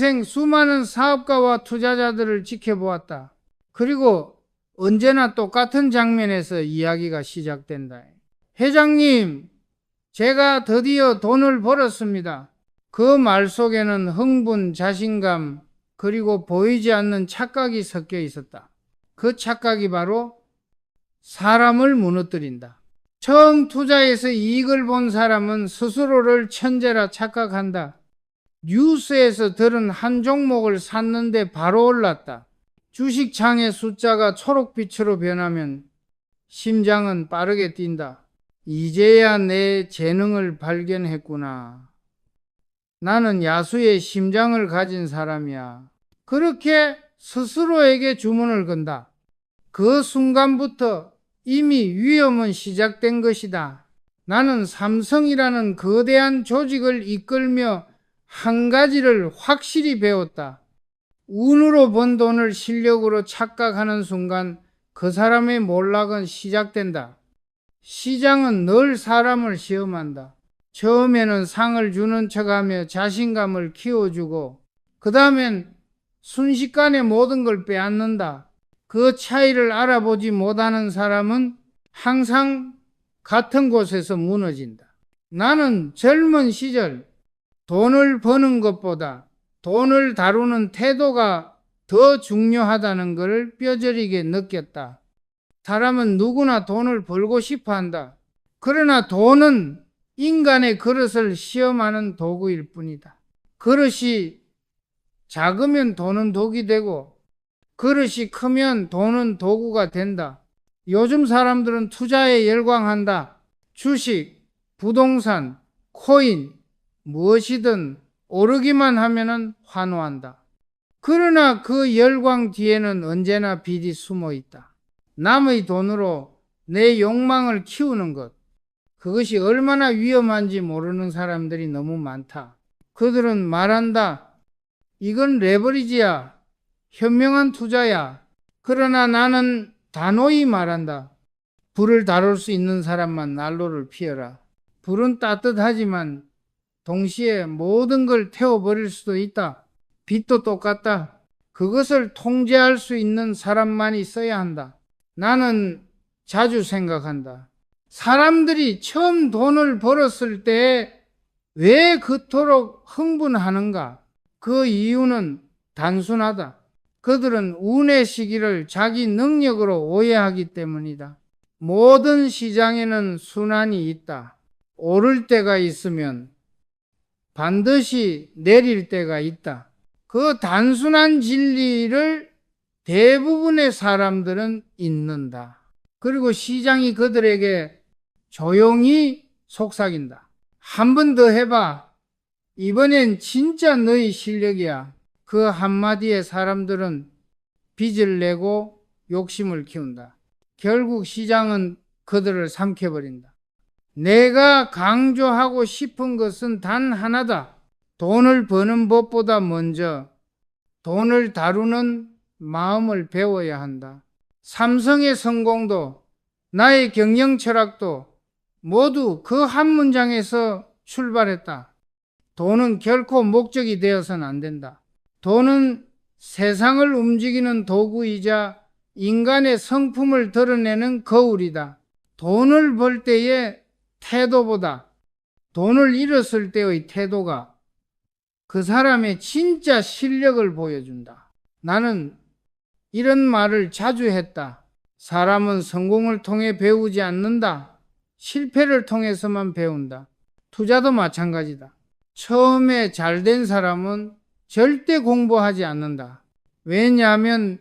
평생 수많은 사업가와 투자자들을 지켜보았다. 그리고 언제나 똑같은 장면에서 이야기가 시작된다. 회장님, 제가 드디어 돈을 벌었습니다. 그 말 속에는 흥분, 자신감, 그리고 보이지 않는 착각이 섞여 있었다. 그 착각이 바로 사람을 무너뜨린다. 처음 투자해서 이익을 본 사람은 스스로를 천재라 착각한다. 뉴스에서 들은 한 종목을 샀는데 바로 올랐다. 주식창의 숫자가 초록빛으로 변하면 심장은 빠르게 뛴다. 이제야 내 재능을 발견했구나. 나는 야수의 심장을 가진 사람이야. 그렇게 스스로에게 주문을 건다. 그 순간부터 이미 위험은 시작된 것이다. 나는 삼성이라는 거대한 조직을 이끌며 한 가지를 확실히 배웠다. 운으로 번 돈을 실력으로 착각하는 순간 그 사람의 몰락은 시작된다. 시장은 늘 사람을 시험한다. 처음에는 상을 주는 척하며 자신감을 키워주고 그 다음엔 순식간에 모든 걸 빼앗는다. 그 차이를 알아보지 못하는 사람은 항상 같은 곳에서 무너진다. 나는 젊은 시절 돈을 버는 것보다 돈을 다루는 태도가 더 중요하다는 것을 뼈저리게 느꼈다. 사람은 누구나 돈을 벌고 싶어 한다. 그러나 돈은 인간의 그릇을 시험하는 도구일 뿐이다. 그릇이 작으면 돈은 독이 되고 그릇이 크면 돈은 도구가 된다. 요즘 사람들은 투자에 열광한다. 주식, 부동산, 코인, 무엇이든 오르기만 하면은 환호한다. 그러나 그 열광 뒤에는 언제나 빚이 숨어 있다. 남의 돈으로 내 욕망을 키우는 것. 그것이 얼마나 위험한지 모르는 사람들이 너무 많다. 그들은 말한다. 이건 레버리지야. 현명한 투자야. 그러나 나는 단호히 말한다. 불을 다룰 수 있는 사람만 난로를 피워라. 불은 따뜻하지만 동시에 모든 걸 태워버릴 수도 있다. 빛도 똑같다. 그것을 통제할 수 있는 사람만이 써야 한다. 나는 자주 생각한다. 사람들이 처음 돈을 벌었을 때 왜 그토록 흥분하는가? 그 이유는 단순하다. 그들은 운의 시기를 자기 능력으로 오해하기 때문이다. 모든 시장에는 순환이 있다. 오를 때가 있으면 반드시 내릴 때가 있다. 그 단순한 진리를 대부분의 사람들은 잊는다. 그리고 시장이 그들에게 조용히 속삭인다. 한 번 더 해봐. 이번엔 진짜 너희 실력이야. 그 한마디에 사람들은 빚을 내고 욕심을 키운다. 결국 시장은 그들을 삼켜버린다. 내가 강조하고 싶은 것은 단 하나다. 돈을 버는 법보다 먼저 돈을 다루는 마음을 배워야 한다. 삼성의 성공도 나의 경영 철학도 모두 그 한 문장에서 출발했다. 돈은 결코 목적이 되어서는 안 된다. 돈은 세상을 움직이는 도구이자 인간의 성품을 드러내는 거울이다. 돈을 벌 때의 태도보다 돈을 잃었을 때의 태도가 그 사람의 진짜 실력을 보여준다. 나는 이런 말을 자주 했다. 사람은 성공을 통해 배우지 않는다. 실패를 통해서만 배운다. 투자도 마찬가지다. 처음에 잘된 사람은 절대 공부하지 않는다. 왜냐하면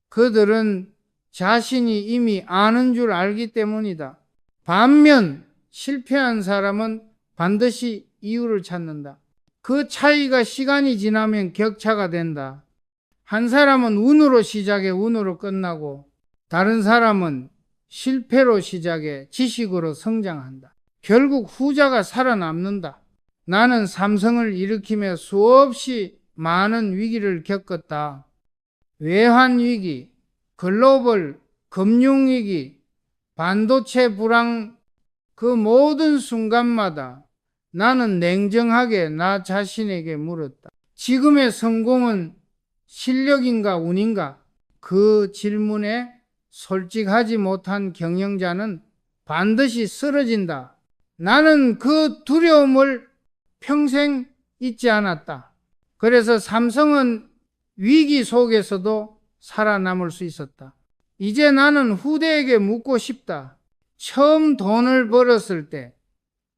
그들은 자신이 이미 아는 줄 알기 때문이다. 반면 실패한 사람은 반드시 이유를 찾는다. 그 차이가 시간이 지나면 격차가 된다. 한 사람은 운으로 시작해 운으로 끝나고 다른 사람은 실패로 시작해 지식으로 성장한다. 결국 후자가 살아남는다. 나는 삼성을 일으키며 수없이 많은 위기를 겪었다. 외환위기, 글로벌 금융위기, 반도체 불황, 그 모든 순간마다 나는 냉정하게 나 자신에게 물었다. 지금의 성공은 실력인가 운인가? 그 질문에 솔직하지 못한 경영자는 반드시 쓰러진다. 나는 그 두려움을 평생 잊지 않았다. 그래서 삼성은 위기 속에서도 살아남을 수 있었다. 이제 나는 후대에게 묻고 싶다. 처음 돈을 벌었을 때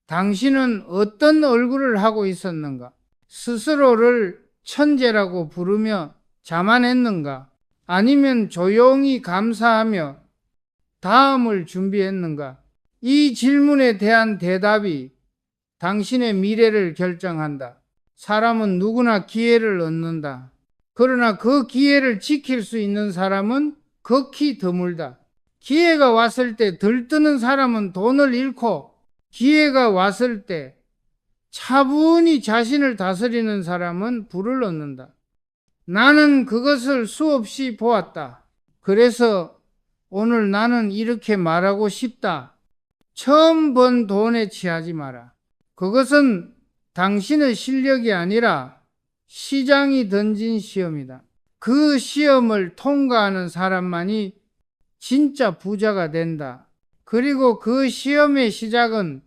당신은 어떤 얼굴을 하고 있었는가? 스스로를 천재라고 부르며 자만했는가? 아니면 조용히 감사하며 다음을 준비했는가? 이 질문에 대한 대답이 당신의 미래를 결정한다. 사람은 누구나 기회를 얻는다. 그러나 그 기회를 지킬 수 있는 사람은 극히 드물다. 기회가 왔을 때 들뜨는 사람은 돈을 잃고, 기회가 왔을 때 차분히 자신을 다스리는 사람은 부를 얻는다. 나는 그것을 수없이 보았다. 그래서 오늘 나는 이렇게 말하고 싶다. 처음 번 돈에 취하지 마라. 그것은 당신의 실력이 아니라 시장이 던진 시험이다. 그 시험을 통과하는 사람만이 진짜 부자가 된다. 그리고 그 시험의 시작은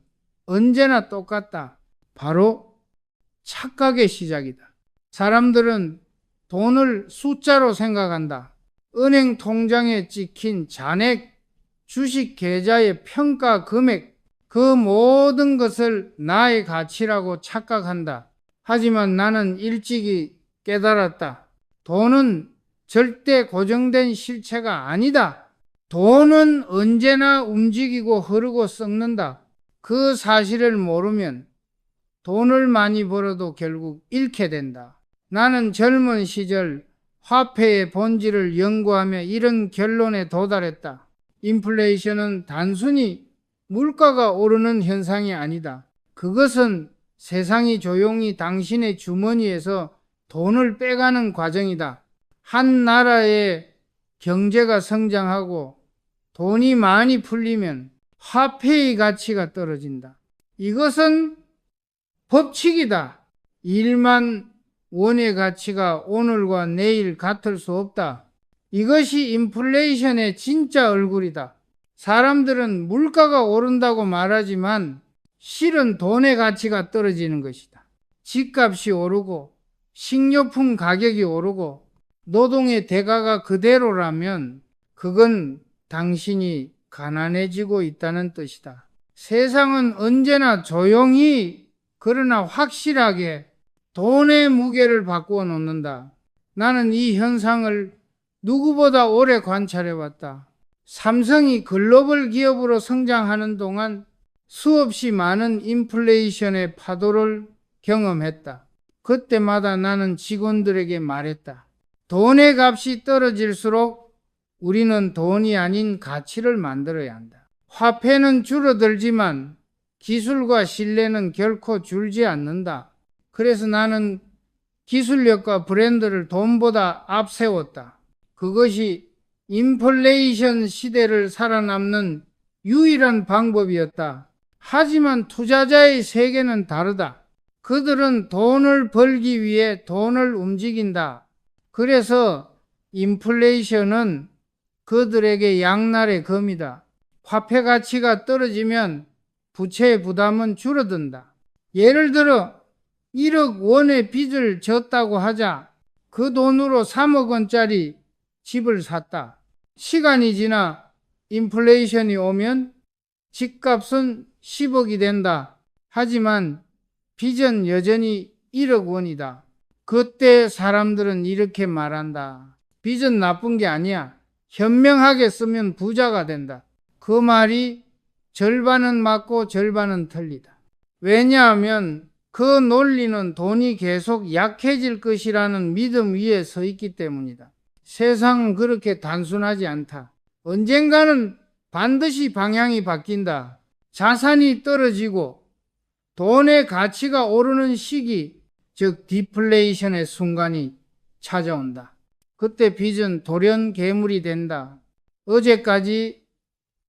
언제나 똑같다. 바로 착각의 시작이다. 사람들은 돈을 숫자로 생각한다. 은행 통장에 찍힌 잔액, 주식 계좌의 평가 금액, 그 모든 것을 나의 가치라고 착각한다. 하지만 나는 일찍이 깨달았다. 돈은 절대 고정된 실체가 아니다. 돈은 언제나 움직이고 흐르고 썩는다. 그 사실을 모르면 돈을 많이 벌어도 결국 잃게 된다. 나는 젊은 시절 화폐의 본질을 연구하며 이런 결론에 도달했다. 인플레이션은 단순히 물가가 오르는 현상이 아니다. 그것은 세상이 조용히 당신의 주머니에서 돈을 빼가는 과정이다. 한 나라의 경제가 성장하고 돈이 많이 풀리면 화폐의 가치가 떨어진다. 이것은 법칙이다. 1만 원의 가치가 오늘과 내일 같을 수 없다. 이것이 인플레이션의 진짜 얼굴이다. 사람들은 물가가 오른다고 말하지만 실은 돈의 가치가 떨어지는 것이다. 집값이 오르고 식료품 가격이 오르고 노동의 대가가 그대로라면 그건 당신이 가난해지고 있다는 뜻이다. 세상은 언제나 조용히 그러나 확실하게 돈의 무게를 바꾸어 놓는다. 나는 이 현상을 누구보다 오래 관찰해왔다. 삼성이 글로벌 기업으로 성장하는 동안 수없이 많은 인플레이션의 파도를 경험했다. 그때마다 나는 직원들에게 말했다. 돈의 값이 떨어질수록 우리는 돈이 아닌 가치를 만들어야 한다. 화폐는 줄어들지만 기술과 신뢰는 결코 줄지 않는다. 그래서 나는 기술력과 브랜드를 돈보다 앞세웠다. 그것이 인플레이션 시대를 살아남는 유일한 방법이었다. 하지만 투자자의 세계는 다르다. 그들은 돈을 벌기 위해 돈을 움직인다. 그래서 인플레이션은 그들에게 양날의 검이다. 화폐 가치가 떨어지면 부채의 부담은 줄어든다. 예를 들어 1억 원의 빚을 졌다고 하자. 그 돈으로 3억 원짜리 집을 샀다. 시간이 지나 인플레이션이 오면 집값은 10억이 된다. 하지만 빚은 여전히 1억 원이다. 그때 사람들은 이렇게 말한다. 빚은 나쁜 게 아니야. 현명하게 쓰면 부자가 된다. 그 말이 절반은 맞고 절반은 틀리다. 왜냐하면 그 논리는 돈이 계속 약해질 것이라는 믿음 위에 서 있기 때문이다. 세상은 그렇게 단순하지 않다. 언젠가는 반드시 방향이 바뀐다. 자산이 떨어지고 돈의 가치가 오르는 시기, 즉 디플레이션의 순간이 찾아온다. 그때 빚은 돌연 괴물이 된다. 어제까지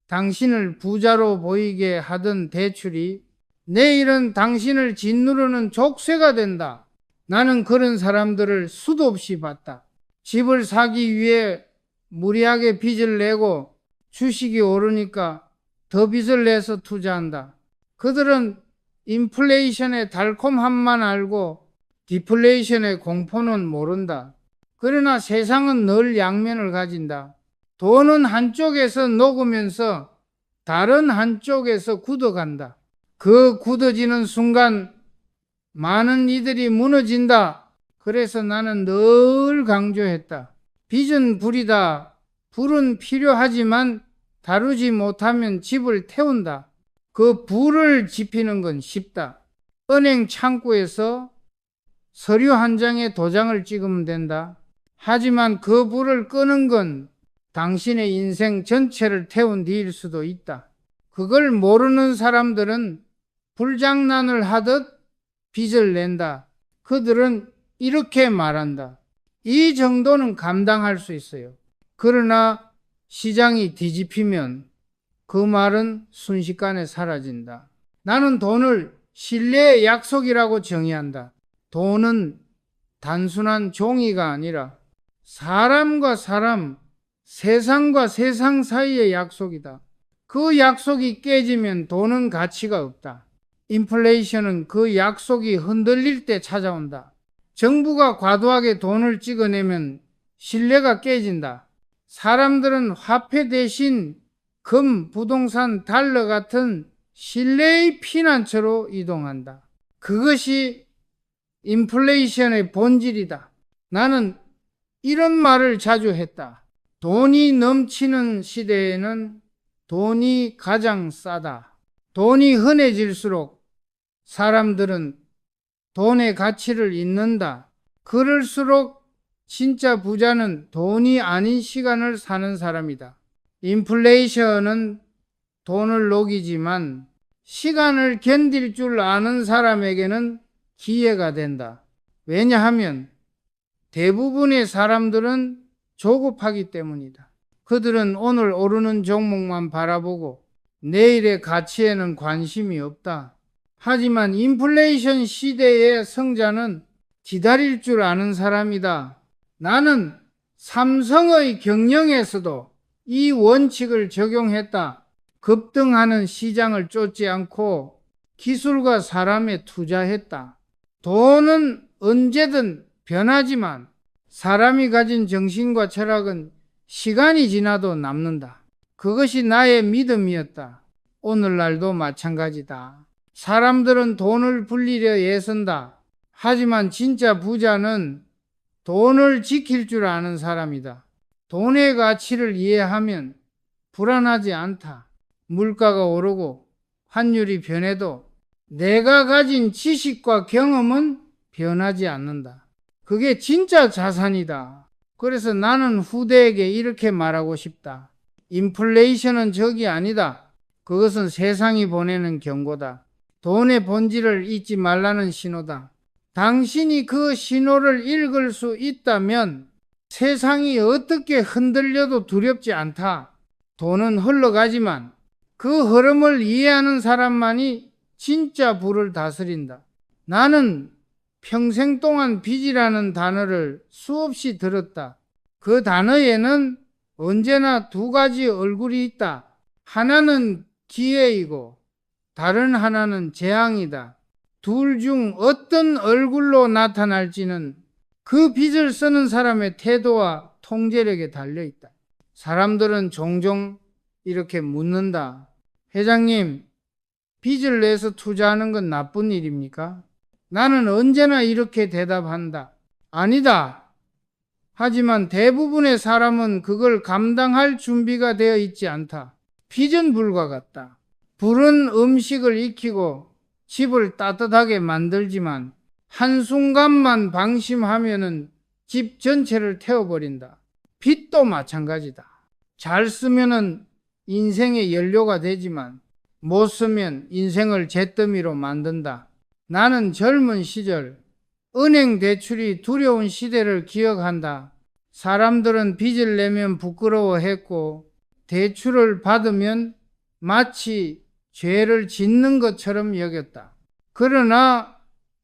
당신을 부자로 보이게 하던 대출이 내일은 당신을 짓누르는 족쇄가 된다. 나는 그런 사람들을 수도 없이 봤다. 집을 사기 위해 무리하게 빚을 내고 주식이 오르니까 더 빚을 내서 투자한다. 그들은 인플레이션의 달콤함만 알고 디플레이션의 공포는 모른다. 그러나 세상은 늘 양면을 가진다. 돈은 한쪽에서 녹으면서 다른 한쪽에서 굳어간다. 그 굳어지는 순간 많은 이들이 무너진다. 그래서 나는 늘 강조했다. 빚은 불이다. 불은 필요하지만 다루지 못하면 집을 태운다. 그 불을 지피는 건 쉽다. 은행 창구에서 서류 한 장에 도장을 찍으면 된다. 하지만 그 불을 끄는 건 당신의 인생 전체를 태운 뒤일 수도 있다. 그걸 모르는 사람들은 불장난을 하듯 빚을 낸다. 그들은 이렇게 말한다. 이 정도는 감당할 수 있어요. 그러나 시장이 뒤집히면 그 말은 순식간에 사라진다. 나는 돈을 신뢰의 약속이라고 정의한다. 돈은 단순한 종이가 아니라 사람과 사람, 세상과 세상 사이의 약속이다. 그 약속이 깨지면 돈은 가치가 없다. 인플레이션은 그 약속이 흔들릴 때 찾아온다. 정부가 과도하게 돈을 찍어내면 신뢰가 깨진다. 사람들은 화폐 대신 금, 부동산, 달러 같은 신뢰의 피난처로 이동한다. 그것이 인플레이션의 본질이다. 나는 이런 말을 자주 했다. 돈이 넘치는 시대에는 돈이 가장 싸다. 돈이 흔해질수록 사람들은 돈의 가치를 잊는다. 그럴수록 진짜 부자는 돈이 아닌 시간을 사는 사람이다. 인플레이션은 돈을 녹이지만 시간을 견딜 줄 아는 사람에게는 기회가 된다. 왜냐하면 대부분의 사람들은 조급하기 때문이다. 그들은 오늘 오르는 종목만 바라보고 내일의 가치에는 관심이 없다. 하지만 인플레이션 시대의 성자는 기다릴 줄 아는 사람이다. 나는 삼성의 경영에서도 이 원칙을 적용했다. 급등하는 시장을 쫓지 않고 기술과 사람에 투자했다. 돈은 언제든 변하지만 사람이 가진 정신과 철학은 시간이 지나도 남는다. 그것이 나의 믿음이었다. 오늘날도 마찬가지다. 사람들은 돈을 불리려 애쓴다. 하지만 진짜 부자는 돈을 지킬 줄 아는 사람이다. 돈의 가치를 이해하면 불안하지 않다. 물가가 오르고 환율이 변해도 내가 가진 지식과 경험은 변하지 않는다. 그게 진짜 자산이다. 그래서 나는 후대에게 이렇게 말하고 싶다. 인플레이션은 적이 아니다. 그것은 세상이 보내는 경고다. 돈의 본질을 잊지 말라는 신호다. 당신이 그 신호를 읽을 수 있다면 세상이 어떻게 흔들려도 두렵지 않다. 돈은 흘러가지만 그 흐름을 이해하는 사람만이 진짜 부를 다스린다. 나는 평생 동안 빚이라는 단어를 수없이 들었다. 그 단어에는 언제나 두 가지 얼굴이 있다. 하나는 기회이고 다른 하나는 재앙이다. 둘 중 어떤 얼굴로 나타날지는 그 빚을 쓰는 사람의 태도와 통제력에 달려있다. 사람들은 종종 이렇게 묻는다. 회장님, 빚을 내서 투자하는 건 나쁜 일입니까? 나는 언제나 이렇게 대답한다. 아니다. 하지만 대부분의 사람은 그걸 감당할 준비가 되어 있지 않다. 빚은 불과 같다. 불은 음식을 익히고 집을 따뜻하게 만들지만 한순간만 방심하면은 집 전체를 태워버린다. 빚도 마찬가지다. 잘 쓰면은 인생의 연료가 되지만 못 쓰면 인생을 잿더미로 만든다. 나는 젊은 시절 은행 대출이 두려운 시대를 기억한다. 사람들은 빚을 내면 부끄러워했고 대출을 받으면 마치 죄를 짓는 것처럼 여겼다. 그러나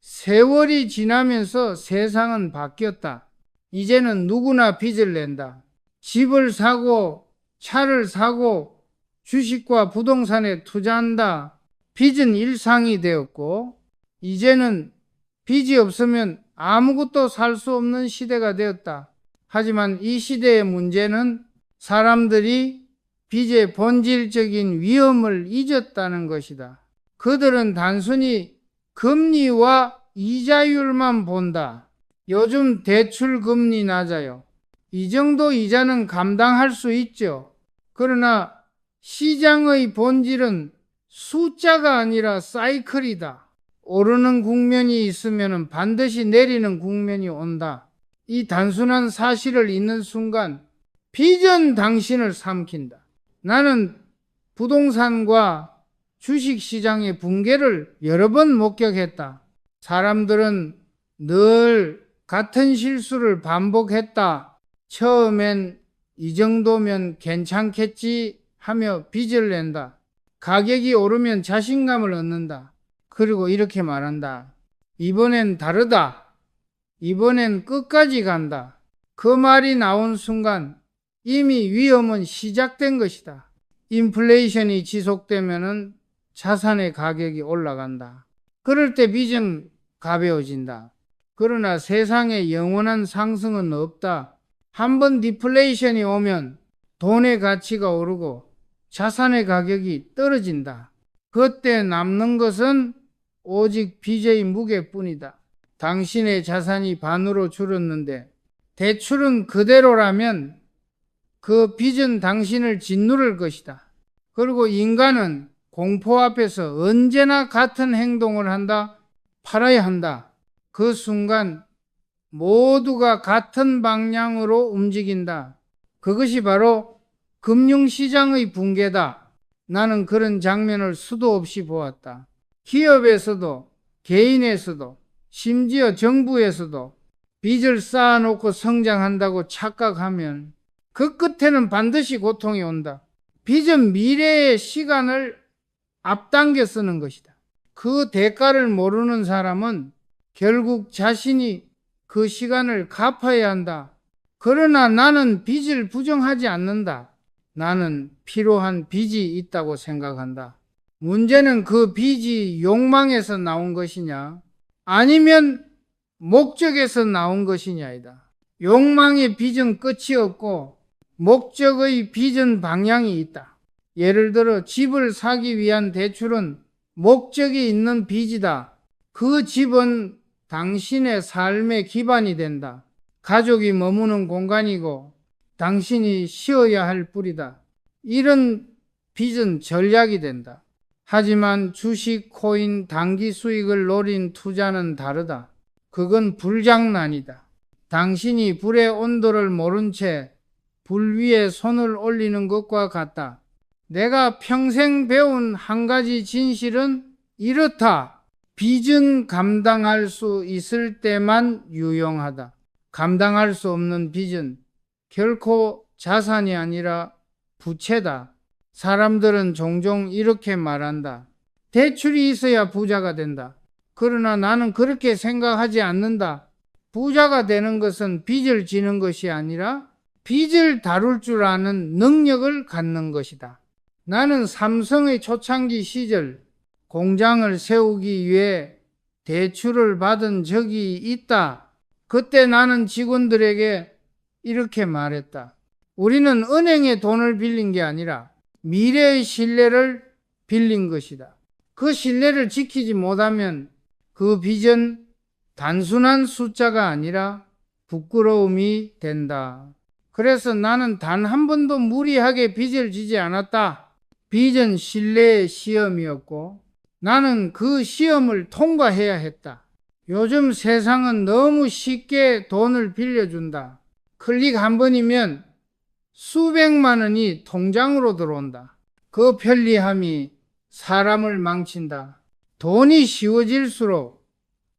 세월이 지나면서 세상은 바뀌었다. 이제는 누구나 빚을 낸다. 집을 사고 차를 사고 주식과 부동산에 투자한다. 빚은 일상이 되었고 이제는 빚이 없으면 아무것도 살 수 없는 시대가 되었다. 하지만 이 시대의 문제는 사람들이 빚의 본질적인 위험을 잊었다는 것이다. 그들은 단순히 금리와 이자율만 본다. 요즘 대출 금리 낮아요. 이 정도 이자는 감당할 수 있죠. 그러나 시장의 본질은 숫자가 아니라 사이클이다. 오르는 국면이 있으면 반드시 내리는 국면이 온다. 이 단순한 사실을 잊는 순간 빚은 당신을 삼킨다. 나는 부동산과 주식시장의 붕괴를 여러 번 목격했다. 사람들은 늘 같은 실수를 반복했다. 처음엔 이 정도면 괜찮겠지 하며 빚을 낸다. 가격이 오르면 자신감을 얻는다. 그리고 이렇게 말한다. 이번엔 다르다. 이번엔 끝까지 간다. 그 말이 나온 순간 이미 위험은 시작된 것이다. 인플레이션이 지속되면은 자산의 가격이 올라간다. 그럴 때 빚은 가벼워진다. 그러나 세상에 영원한 상승은 없다. 한번 디플레이션이 오면 돈의 가치가 오르고 자산의 가격이 떨어진다. 그때 남는 것은 오직 빚의 무게뿐이다. 당신의 자산이 반으로 줄었는데 대출은 그대로라면 그 빚은 당신을 짓누를 것이다. 그리고 인간은 공포 앞에서 언제나 같은 행동을 한다. 팔아야 한다. 그 순간 모두가 같은 방향으로 움직인다. 그것이 바로 금융시장의 붕괴다. 나는 그런 장면을 수도 없이 보았다. 기업에서도 개인에서도 심지어 정부에서도 빚을 쌓아놓고 성장한다고 착각하면 그 끝에는 반드시 고통이 온다. 빚은 미래의 시간을 앞당겨 쓰는 것이다. 그 대가를 모르는 사람은 결국 자신이 그 시간을 갚아야 한다. 그러나 나는 빚을 부정하지 않는다. 나는 필요한 빚이 있다고 생각한다. 문제는 그 빚이 욕망에서 나온 것이냐 아니면 목적에서 나온 것이냐이다. 욕망의 빚은 끝이 없고 목적의 빚은 방향이 있다. 예를 들어 집을 사기 위한 대출은 목적이 있는 빚이다. 그 집은 당신의 삶의 기반이 된다. 가족이 머무는 공간이고 당신이 쉬어야 할 뿐이다. 이런 빚은 전략이 된다. 하지만 주식, 코인, 단기 수익을 노린 투자는 다르다. 그건 불장난이다. 당신이 불의 온도를 모른 채 불 위에 손을 올리는 것과 같다. 내가 평생 배운 한 가지 진실은 이렇다. 빚은 감당할 수 있을 때만 유용하다. 감당할 수 없는 빚은 결코 자산이 아니라 부채다. 사람들은 종종 이렇게 말한다. 대출이 있어야 부자가 된다. 그러나 나는 그렇게 생각하지 않는다. 부자가 되는 것은 빚을 지는 것이 아니라 빚을 다룰 줄 아는 능력을 갖는 것이다. 나는 삼성의 초창기 시절 공장을 세우기 위해 대출을 받은 적이 있다. 그때 나는 직원들에게 이렇게 말했다. 우리는 은행에 돈을 빌린 게 아니라 미래의 신뢰를 빌린 것이다. 그 신뢰를 지키지 못하면 그 빚은 단순한 숫자가 아니라 부끄러움이 된다. 그래서 나는 단 한 번도 무리하게 빚을 지지 않았다. 빚은 신뢰의 시험이었고 나는 그 시험을 통과해야 했다. 요즘 세상은 너무 쉽게 돈을 빌려준다. 클릭 한 번이면 수백만 원이 통장으로 들어온다. 그 편리함이 사람을 망친다. 돈이 쉬워질수록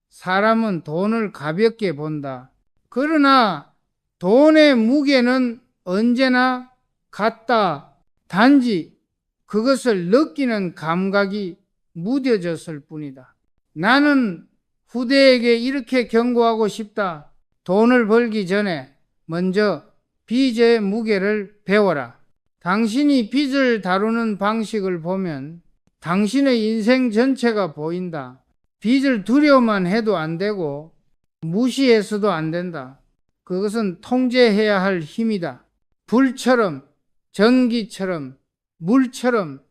사람은 돈을 가볍게 본다. 그러나 돈의 무게는 언제나 같다. 단지 그것을 느끼는 감각이 무뎌졌을 뿐이다. 나는 후대에게 이렇게 경고하고 싶다. 돈을 벌기 전에 먼저 빚의 무게를 배워라. 당신이 빚을 다루는 방식을 보면 당신의 인생 전체가 보인다. 빚을 두려워만 해도 안 되고 무시해서도 안 된다. 그것은 통제해야 할 힘이다. 불처럼, 전기처럼, 물처럼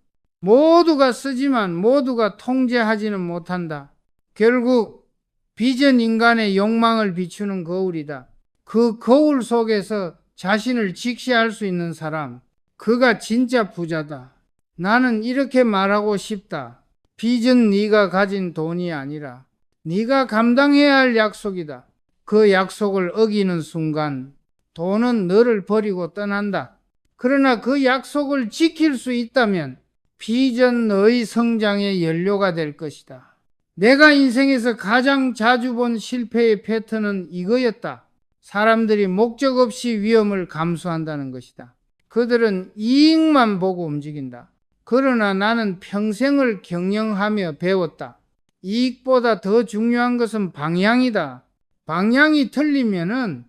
모두가 쓰지만 모두가 통제하지는 못한다. 결국 빚은 인간의 욕망을 비추는 거울이다. 그 거울 속에서 자신을 직시할 수 있는 사람, 그가 진짜 부자다. 나는 이렇게 말하고 싶다. 빚은 네가 가진 돈이 아니라 네가 감당해야 할 약속이다. 그 약속을 어기는 순간 돈은 너를 버리고 떠난다. 그러나 그 약속을 지킬 수 있다면 빚은 너의 성장의 연료가 될 것이다. 내가 인생에서 가장 자주 본 실패의 패턴은 이거였다. 사람들이 목적 없이 위험을 감수한다는 것이다. 그들은 이익만 보고 움직인다. 그러나 나는 평생을 경영하며 배웠다. 이익보다 더 중요한 것은 방향이다. 방향이 틀리면은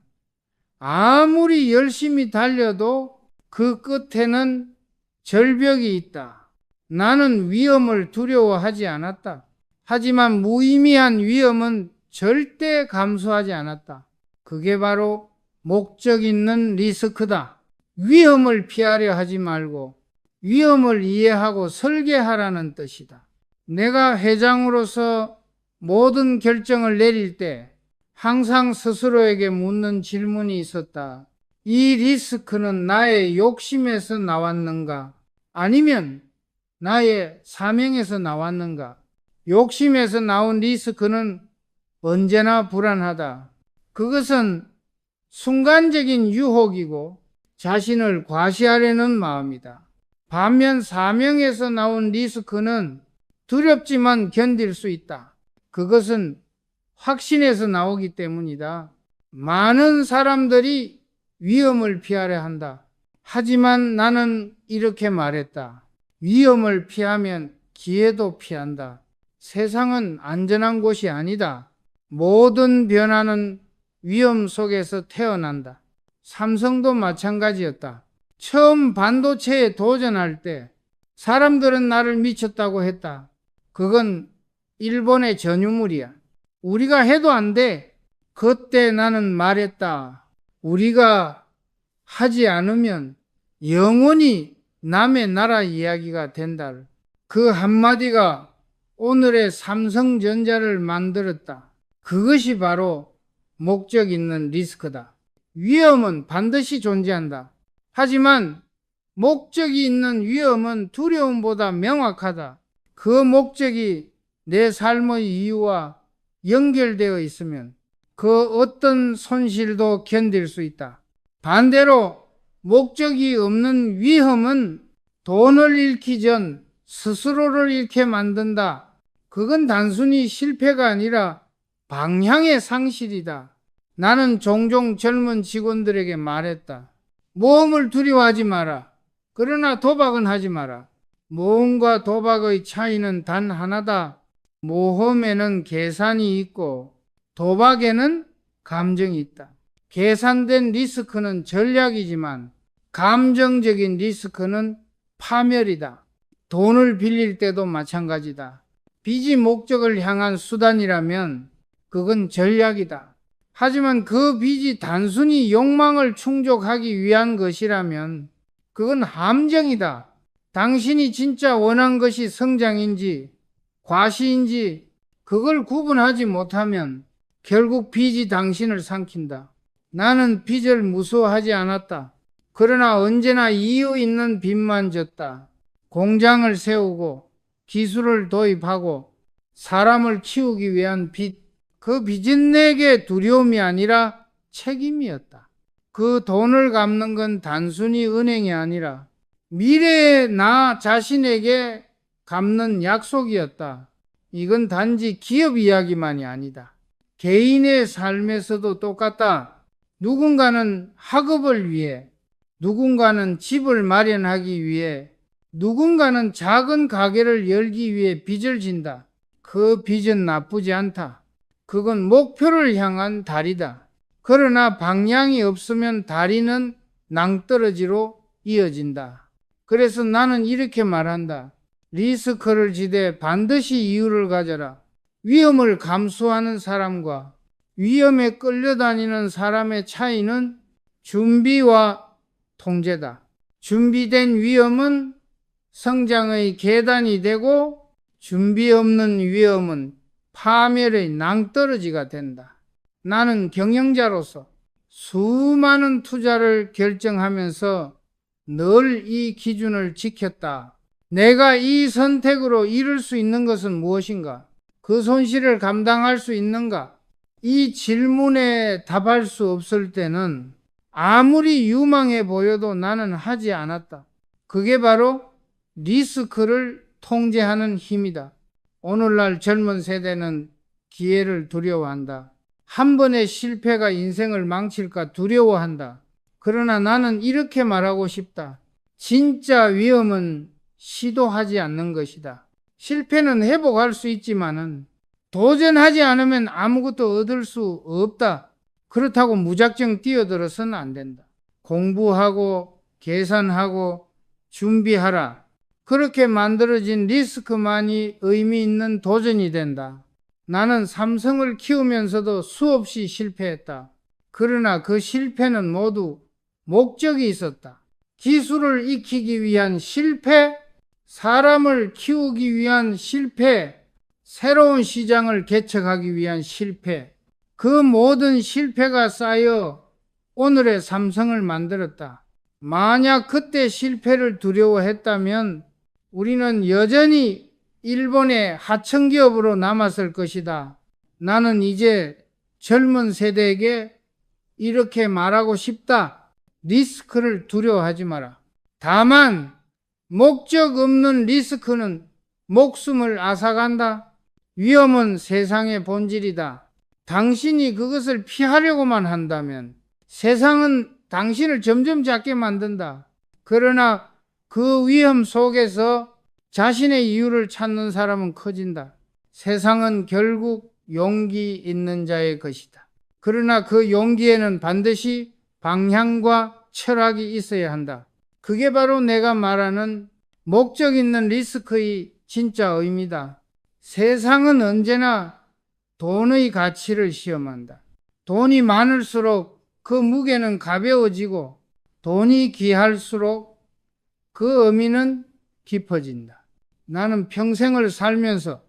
아무리 열심히 달려도 그 끝에는 절벽이 있다. 나는 위험을 두려워하지 않았다. 하지만 무의미한 위험은 절대 감수하지 않았다. 그게 바로 목적 있는 리스크다. 위험을 피하려 하지 말고 위험을 이해하고 설계하라는 뜻이다. 내가 회장으로서 모든 결정을 내릴 때 항상 스스로에게 묻는 질문이 있었다. 이 리스크는 나의 욕심에서 나왔는가? 아니면 나의 사명에서 나왔는가? 욕심에서 나온 리스크는 언제나 불안하다. 그것은 순간적인 유혹이고 자신을 과시하려는 마음이다. 반면 사명에서 나온 리스크는 두렵지만 견딜 수 있다. 그것은 확신에서 나오기 때문이다. 많은 사람들이 위험을 피하려 한다. 하지만 나는 이렇게 말했다. 위험을 피하면 기회도 피한다. 세상은 안전한 곳이 아니다. 모든 변화는 위험 속에서 태어난다. 삼성도 마찬가지였다. 처음 반도체에 도전할 때 사람들은 나를 미쳤다고 했다. 그건 일본의 전유물이야. 우리가 해도 안 돼. 그때 나는 말했다. 우리가 하지 않으면 영원히 남의 나라 이야기가 된다. 그 한마디가 오늘의 삼성전자를 만들었다. 그것이 바로 목적 있는 리스크다. 위험은 반드시 존재한다. 하지만 목적이 있는 위험은 두려움보다 명확하다. 그 목적이 내 삶의 이유와 연결되어 있으면 그 어떤 손실도 견딜 수 있다. 반대로 목적이 없는 위험은 돈을 잃기 전 스스로를 잃게 만든다. 그건 단순히 실패가 아니라 방향의 상실이다. 나는 종종 젊은 직원들에게 말했다. 모험을 두려워하지 마라. 그러나 도박은 하지 마라. 모험과 도박의 차이는 단 하나다. 모험에는 계산이 있고 도박에는 감정이 있다. 계산된 리스크는 전략이지만 감정적인 리스크는 파멸이다. 돈을 빌릴 때도 마찬가지다. 빚이 목적을 향한 수단이라면 그건 전략이다. 하지만 그 빚이 단순히 욕망을 충족하기 위한 것이라면 그건 함정이다. 당신이 진짜 원한 것이 성장인지 과시인지 그걸 구분하지 못하면 결국 빚이 당신을 삼킨다. 나는 빚을 무서워하지 않았다. 그러나 언제나 이유 있는 빚만 졌다. 공장을 세우고 기술을 도입하고 사람을 키우기 위한 빚, 그 빚은 내게 두려움이 아니라 책임이었다. 그 돈을 갚는 건 단순히 은행이 아니라 미래의 나 자신에게 갚는 약속이었다. 이건 단지 기업 이야기만이 아니다. 개인의 삶에서도 똑같다. 누군가는 학업을 위해, 누군가는 집을 마련하기 위해, 누군가는 작은 가게를 열기 위해 빚을 진다. 그 빚은 나쁘지 않다. 그건 목표를 향한 다리다. 그러나 방향이 없으면 다리는 낭떠러지로 이어진다. 그래서 나는 이렇게 말한다. 리스크를 지되 반드시 이유를 가져라. 위험을 감수하는 사람과 위험에 끌려다니는 사람의 차이는 준비와 통제다. 준비된 위험은 성장의 계단이 되고 준비 없는 위험은 파멸의 낭떠러지가 된다. 나는 경영자로서 수많은 투자를 결정하면서 늘 이 기준을 지켰다. 내가 이 선택으로 이룰 수 있는 것은 무엇인가? 그 손실을 감당할 수 있는가? 이 질문에 답할 수 없을 때는 아무리 유망해 보여도 나는 하지 않았다. 그게 바로 리스크를 통제하는 힘이다. 오늘날 젊은 세대는 기회를 두려워한다. 한 번의 실패가 인생을 망칠까 두려워한다. 그러나 나는 이렇게 말하고 싶다. 진짜 위험은 시도하지 않는 것이다. 실패는 회복할 수 있지만은 도전하지 않으면 아무것도 얻을 수 없다. 그렇다고 무작정 뛰어들어서는 안 된다. 공부하고 계산하고 준비하라. 그렇게 만들어진 리스크만이 의미 있는 도전이 된다. 나는 삼성을 키우면서도 수없이 실패했다. 그러나 그 실패는 모두 목적이 있었다. 기술을 익히기 위한 실패, 사람을 키우기 위한 실패, 새로운 시장을 개척하기 위한 실패, 그 모든 실패가 쌓여 오늘의 삼성을 만들었다. 만약 그때 실패를 두려워했다면 우리는 여전히 일본의 하청기업으로 남았을 것이다. 나는 이제 젊은 세대에게 이렇게 말하고 싶다. 리스크를 두려워하지 마라. 다만 목적 없는 리스크는 목숨을 앗아간다. 위험은 세상의 본질이다. 당신이 그것을 피하려고만 한다면 세상은 당신을 점점 작게 만든다. 그러나 그 위험 속에서 자신의 이유를 찾는 사람은 커진다. 세상은 결국 용기 있는 자의 것이다. 그러나 그 용기에는 반드시 방향과 철학이 있어야 한다. 그게 바로 내가 말하는 목적 있는 리스크의 진짜 의미다. 세상은 언제나 돈의 가치를 시험한다. 돈이 많을수록 그 무게는 가벼워지고 돈이 귀할수록 그 의미는 깊어진다. 나는 평생을 살면서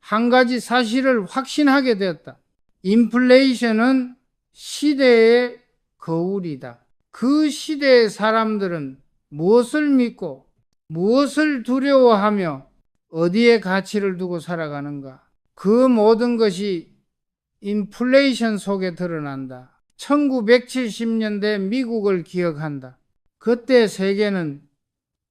한 가지 사실을 확신하게 되었다. 인플레이션은 시대의 거울이다. 그 시대의 사람들은 무엇을 믿고 무엇을 두려워하며 어디에 가치를 두고 살아가는가? 그 모든 것이 인플레이션 속에 드러난다. 1970년대 미국을 기억한다. 그때 세계는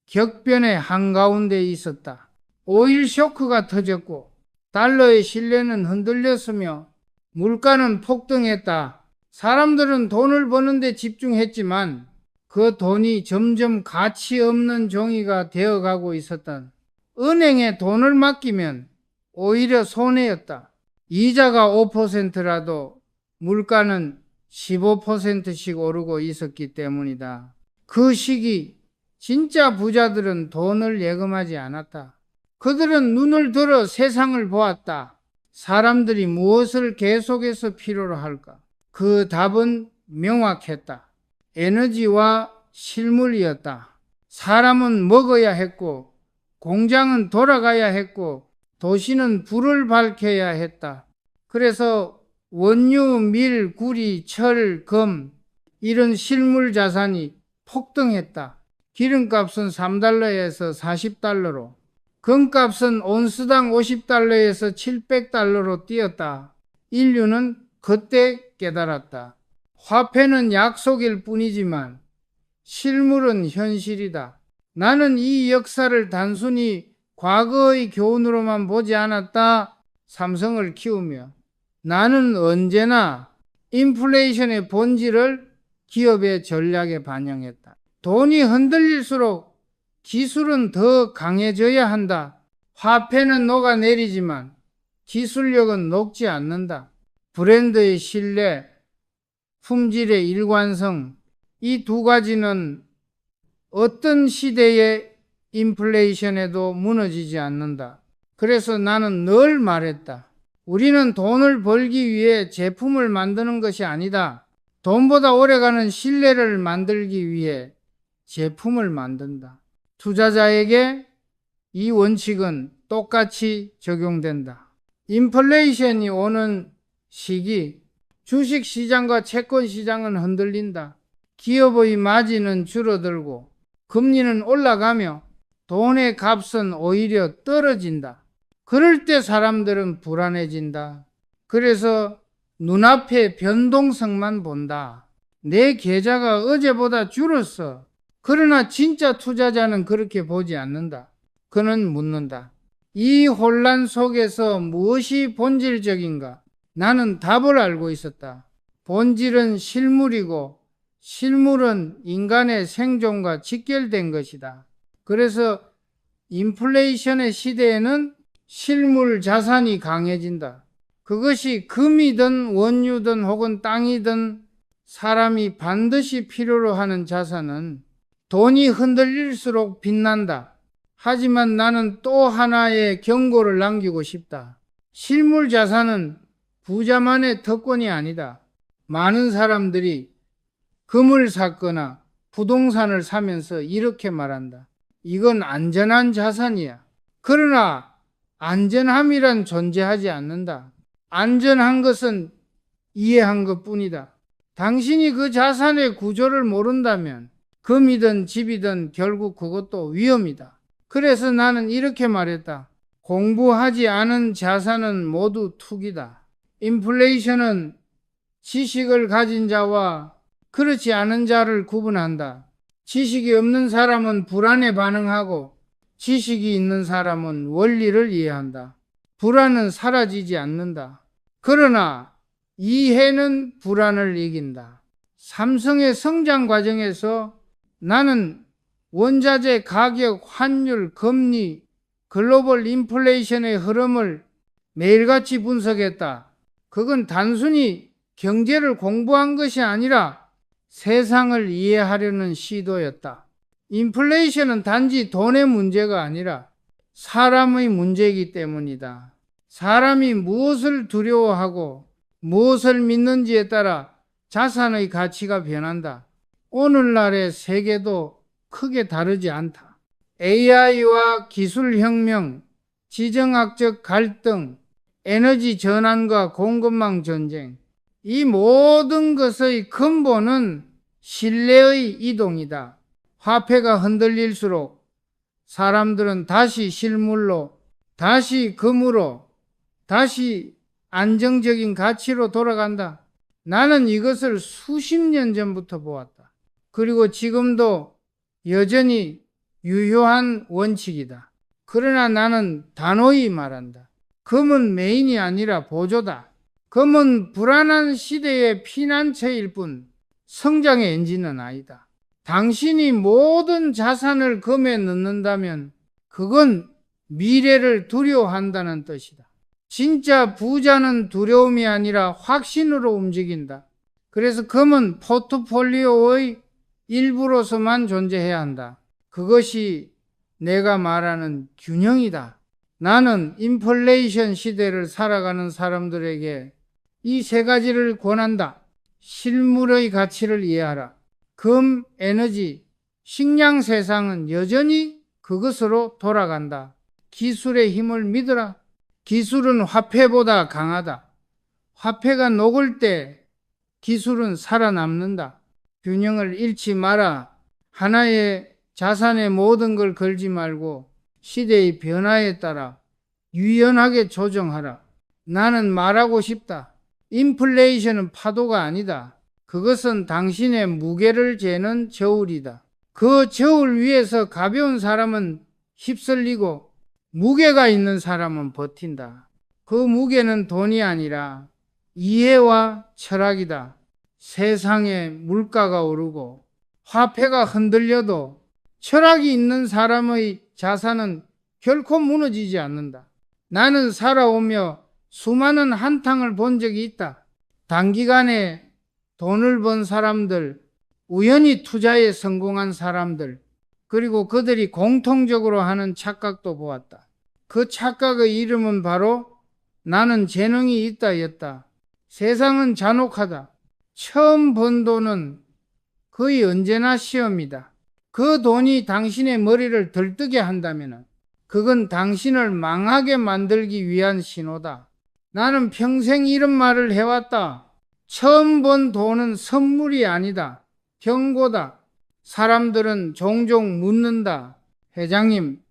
격변의 한가운데 있었다. 오일 쇼크가 터졌고 달러의 신뢰는 흔들렸으며 물가는 폭등했다. 사람들은 돈을 버는데 집중했지만 그 돈이 점점 가치 없는 종이가 되어가고 있었다. 은행에 돈을 맡기면 오히려 손해였다. 이자가 5%라도 물가는 15%씩 오르고 있었기 때문이다. 그 시기 진짜 부자들은 돈을 예금하지 않았다. 그들은 눈을 들어 세상을 보았다. 사람들이 무엇을 계속해서 필요로 할까? 그 답은 명확했다. 에너지와 실물이었다. 사람은 먹어야 했고 공장은 돌아가야 했고 도시는 불을 밝혀야 했다. 그래서 원유, 밀, 구리, 철, 금 이런 실물 자산이 폭등했다. 기름값은 3달러에서 40달러로, 금값은 온스당 50달러에서 700달러로 뛰었다. 인류는 그때 깨달았다. 화폐는 약속일 뿐이지만 실물은 현실이다. 나는 이 역사를 단순히 과거의 교훈으로만 보지 않았다. 삼성을 키우며 나는 언제나 인플레이션의 본질을 기업의 전략에 반영했다. 돈이 흔들릴수록 기술은 더 강해져야 한다. 화폐는 녹아내리지만 기술력은 녹지 않는다. 브랜드의 신뢰, 품질의 일관성, 이 두 가지는 어떤 시대의 인플레이션에도 무너지지 않는다. 그래서 나는 늘 말했다. 우리는 돈을 벌기 위해 제품을 만드는 것이 아니다. 돈보다 오래가는 신뢰를 만들기 위해 제품을 만든다. 투자자에게 이 원칙은 똑같이 적용된다. 인플레이션이 오는 시기, 주식시장과 채권시장은 흔들린다. 기업의 마진은 줄어들고 금리는 올라가며 돈의 값은 오히려 떨어진다. 그럴 때 사람들은 불안해진다. 그래서 눈앞의 변동성만 본다. 내 계좌가 어제보다 줄었어. 그러나 진짜 투자자는 그렇게 보지 않는다. 그는 묻는다. 이 혼란 속에서 무엇이 본질적인가? 나는 답을 알고 있었다. 본질은 실물이고 실물은 인간의 생존과 직결된 것이다. 그래서 인플레이션의 시대에는 실물 자산이 강해진다. 그것이 금이든 원유든 혹은 땅이든 사람이 반드시 필요로 하는 자산은 돈이 흔들릴수록 빛난다. 하지만 나는 또 하나의 경고를 남기고 싶다. 실물 자산은 부자만의 특권이 아니다. 많은 사람들이 금을 샀거나 부동산을 사면서 이렇게 말한다. 이건 안전한 자산이야. 그러나 안전함이란 존재하지 않는다. 안전한 것은 이해한 것뿐이다. 당신이 그 자산의 구조를 모른다면 금이든 집이든 결국 그것도 위험이다. 그래서 나는 이렇게 말했다. 공부하지 않은 자산은 모두 투기다. 인플레이션은 지식을 가진 자와 그렇지 않은 자를 구분한다. 지식이 없는 사람은 불안에 반응하고 지식이 있는 사람은 원리를 이해한다. 불안은 사라지지 않는다. 그러나 이해는 불안을 이긴다. 삼성의 성장 과정에서 나는 원자재 가격, 환율, 금리, 글로벌 인플레이션의 흐름을 매일같이 분석했다. 그건 단순히 경제를 공부한 것이 아니라 세상을 이해하려는 시도였다. 인플레이션은 단지 돈의 문제가 아니라 사람의 문제이기 때문이다. 사람이 무엇을 두려워하고 무엇을 믿는지에 따라 자산의 가치가 변한다. 오늘날의 세계도 크게 다르지 않다. AI와 기술혁명, 지정학적 갈등, 에너지 전환과 공급망 전쟁, 이 모든 것의 근본은 신뢰의 이동이다. 화폐가 흔들릴수록 사람들은 다시 실물로, 다시 금으로, 다시 안정적인 가치로 돌아간다. 나는 이것을 수십 년 전부터 보았다. 그리고 지금도 여전히 유효한 원칙이다. 그러나 나는 단호히 말한다. 금은 메인이 아니라 보조다. 금은 불안한 시대의 피난처일 뿐 성장의 엔진은 아니다. 당신이 모든 자산을 금에 넣는다면 그건 미래를 두려워한다는 뜻이다. 진짜 부자는 두려움이 아니라 확신으로 움직인다. 그래서 금은 포트폴리오의 일부로서만 존재해야 한다. 그것이 내가 말하는 균형이다. 나는 인플레이션 시대를 살아가는 사람들에게 이 세 가지를 권한다. 실물의 가치를 이해하라. 금, 에너지, 식량 세상은 여전히 그것으로 돌아간다. 기술의 힘을 믿으라. 기술은 화폐보다 강하다. 화폐가 녹을 때 기술은 살아남는다. 균형을 잃지 마라. 하나의 자산의 모든 걸 걸지 말고 시대의 변화에 따라 유연하게 조정하라. 나는 말하고 싶다. 인플레이션은 파도가 아니다. 그것은 당신의 무게를 재는 저울이다. 그 저울 위에서 가벼운 사람은 휩쓸리고 무게가 있는 사람은 버틴다. 그 무게는 돈이 아니라 이해와 철학이다. 세상에 물가가 오르고 화폐가 흔들려도 철학이 있는 사람의 자산은 결코 무너지지 않는다. 나는 살아오며 수많은 한탕을 본 적이 있다. 단기간에 돈을 번 사람들, 우연히 투자에 성공한 사람들, 그리고 그들이 공통적으로 하는 착각도 보았다. 그 착각의 이름은 바로 나는 재능이 있다였다. 세상은 잔혹하다. 처음 번 돈은 거의 언제나 시험이다. 그 돈이 당신의 머리를 들뜨게 한다면 그건 당신을 망하게 만들기 위한 신호다. 나는 평생 이런 말을 해왔다. 처음 번 돈은 선물이 아니다. 경고다. 사람들은 종종 묻는다. 회장님,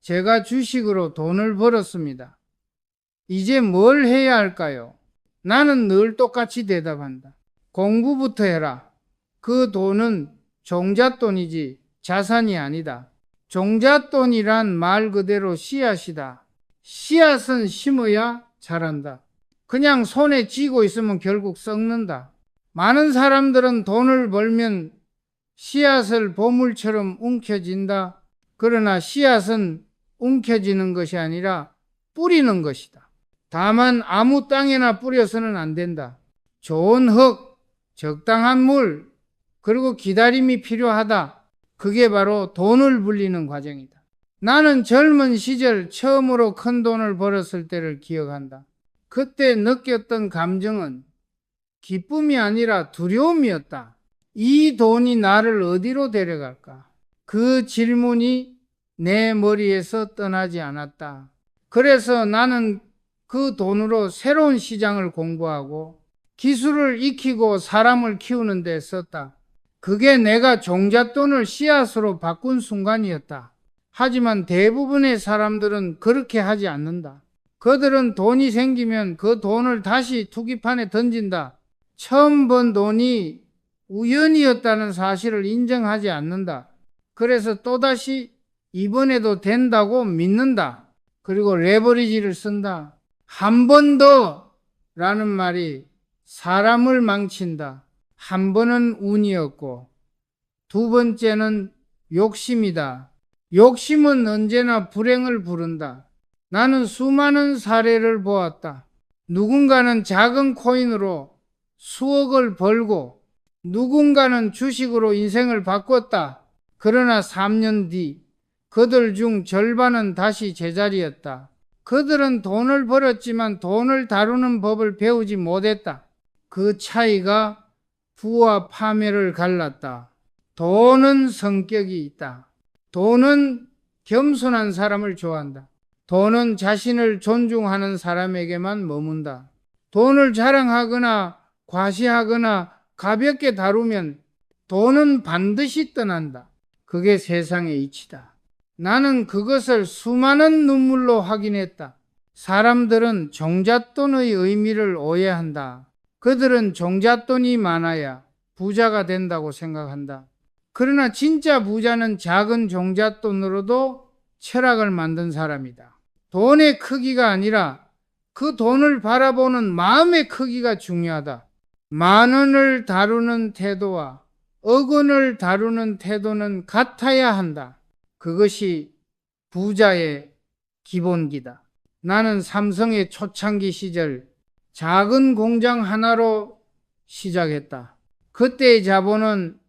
제가 주식으로 돈을 벌었습니다. 이제 뭘 해야 할까요? 나는 늘 똑같이 대답한다. 공부부터 해라. 그 돈은 종잣돈이지 자산이 아니다. 종잣돈이란 말 그대로 씨앗이다. 씨앗은 심어야 자란다. 그냥 손에 쥐고 있으면 결국 썩는다. 많은 사람들은 돈을 벌면 씨앗을 보물처럼 움켜쥔다. 그러나 씨앗은 움켜쥐는 것이 아니라 뿌리는 것이다. 다만 아무 땅에나 뿌려서는 안 된다. 좋은 흙, 적당한 물, 그리고 기다림이 필요하다. 그게 바로 돈을 불리는 과정이다. 나는 젊은 시절 처음으로 큰 돈을 벌었을 때를 기억한다. 그때 느꼈던 감정은 기쁨이 아니라 두려움이었다. 이 돈이 나를 어디로 데려갈까? 그 질문이 내 머리에서 떠나지 않았다. 그래서 나는 그 돈으로 새로운 시장을 공부하고 기술을 익히고 사람을 키우는 데 썼다. 그게 내가 종잣돈을 씨앗으로 바꾼 순간이었다. 하지만 대부분의 사람들은 그렇게 하지 않는다. 그들은 돈이 생기면 그 돈을 다시 투기판에 던진다. 처음 번 돈이 우연이었다는 사실을 인정하지 않는다. 그래서 또다시 이번에도 된다고 믿는다. 그리고 레버리지를 쓴다. 한 번 더 라는 말이 사람을 망친다. 한 번은 운이었고 두 번째는 욕심이다. 욕심은 언제나 불행을 부른다. 나는 수많은 사례를 보았다. 누군가는 작은 코인으로 수억을 벌고 누군가는 주식으로 인생을 바꿨다. 그러나 3년 뒤 그들 중 절반은 다시 제자리였다. 그들은 돈을 벌었지만 돈을 다루는 법을 배우지 못했다. 그 차이가 부와 파멸을 갈랐다. 돈은 성격이 있다. 돈은 겸손한 사람을 좋아한다. 돈은 자신을 존중하는 사람에게만 머문다. 돈을 자랑하거나 과시하거나 가볍게 다루면 돈은 반드시 떠난다. 그게 세상의 이치다. 나는 그것을 수많은 눈물로 확인했다. 사람들은 종잣돈의 의미를 오해한다. 그들은 종잣돈이 많아야 부자가 된다고 생각한다. 그러나 진짜 부자는 작은 종잣돈으로도 철학을 만든 사람이다. 돈의 크기가 아니라 그 돈을 바라보는 마음의 크기가 중요하다. 만 원을 다루는 태도와 억 원을 다루는 태도는 같아야 한다. 그것이 부자의 기본기다. 나는 삼성의 초창기 시절 작은 공장 하나로 시작했다. 그때의 자본은